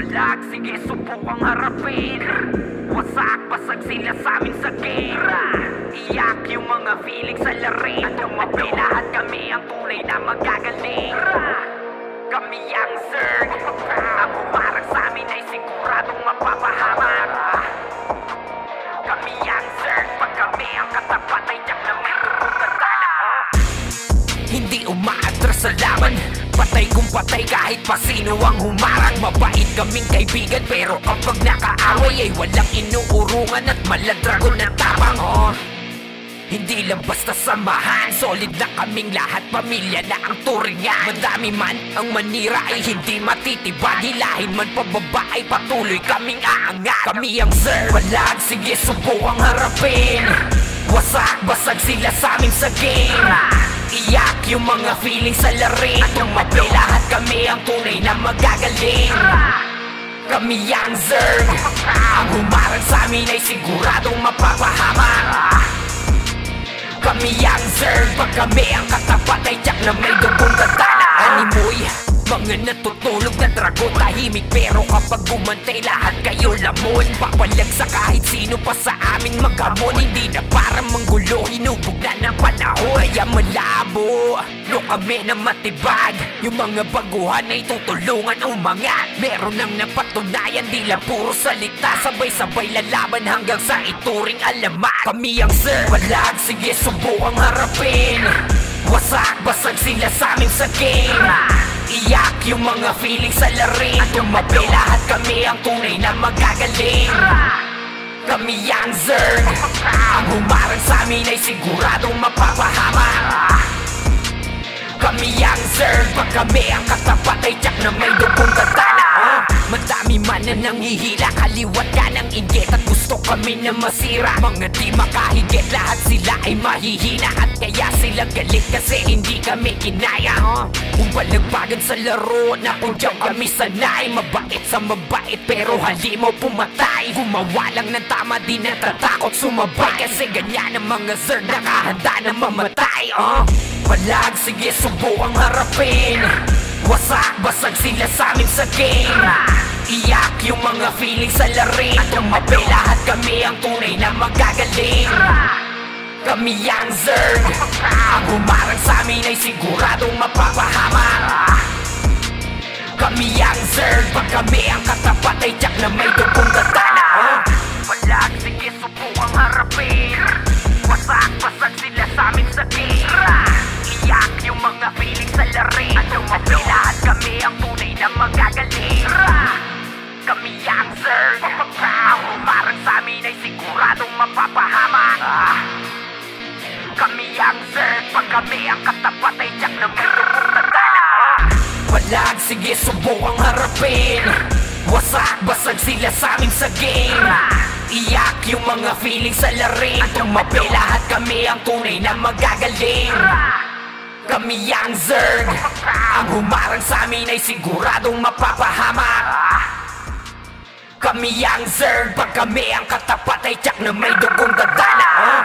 Walag, sige subukang harapin. Wasak, basag sila sa amin sa game. Iyak yung mga feelings sa larin. At tumabi lahat kami ang tunay na magagaling. Kami ang Zerg. Ang humarang sa amin ay siguradong mapapahamak. Kami ang Zerg. Pag kami ang katapat ay tiyak na may tututatala. Hindi umaatras sa laban, patay kung patay kahit pa sino ang humarang. Mabait kaming kaibigan pero kapag nakaaway ay walang inuurungan at maladragon na tapang. Hindi lang basta samahan, solid na kaming lahat, pamilya na ang turingan. Madami man ang manira ay hindi matitibag, hilahin man pababa ay patuloy kaming aangat. Kami ang Zerg. Walag, sige subukang harapin. Wasak, basag sila sa amin sa game. Iyak yung mga feelings sa larin. Tumabi lahat kami ang tunay na magagaling. Kami ang Zerg. Ang humarang sa amin ay siguradong mapapahamak. Kami ang Zerg. Pag kami ang katapat ay tiyak na may dugong dadala. Animoy, mga natutulog na dragon, tahimik pero kapag gumantay lahat kayo lamon. Papalag sa kahit sino pa sa amin maghamon. Hindi na para manggulo, hinubog na ng panahon. Kaya malabo, no kami na matibag. Yung mga baguhan ay tutulungan umangat. Meron nang napatunayan, di lang puro salita. Sabay-sabay lalaban hanggang sa ituring alamat. Kami ang Zerg. Walag, sige subukang harapin. Wasak, basag sila sa amin sa game. Iyak yung mga feelings sa larin. Tumabi lahat kami ang tunay na magagaling. Kami ang Zerg. Ang humarang sa amin ay siguradong mapapahamak. Kami ang Zerg. Pag kami ang katapat ay tiyak na may dugong dadala. Madami man na nanghihila, kaliwat ka ng inggit at gusto kami na masira. Mga di makahigit, lahat sila ay mahihina. At kaya sila galit kasi hindi kami kinaya. Kung balagbagan sa laro na kung diyan kami sanay. Mabait sa mabait pero hali mo pumatay. Gumawa lang ng tama, di natatakot sumabay. Kasi ganyan ang mga Zerg, nakahanda na mamatay. Walag, sige subukang harapin. Wasak, basag sila sa amin sa game. Iyak yung mga feelings sa larin. Tumabi lahat kami ang tunay na magagaling. Kami ang Zerg. Ang humarang sa amin ay siguradong mapapahamak. Kami ang Zerg. Pag kami ang katapat ay tiyak na may dugong dadala. Walag, sige subukang harapin. Wasak, basag sila sa amin sa game. Iyak yung mga feelings sa larin. Tumabi lahat kami ang tunay na magagaling. Kami ang Zerg. Ang humarang sa amin ay siguradong mapapahamak. Kami ang Zerg. Pag kami ang katapat ay tiyak na may dugong dadala. Walag, sige subukang harapin. Wasak, basag sila sa amin sa game. Iyak yung mga feelings sa larin. Tumabi lahat kami ang tunay na magagaling. Kami ang Zerg. Ang humarang sa amin ay siguradong mapapahamak. Kami ang Zerg. Pag kami ang katapat ay tiyak na may dugong dadala.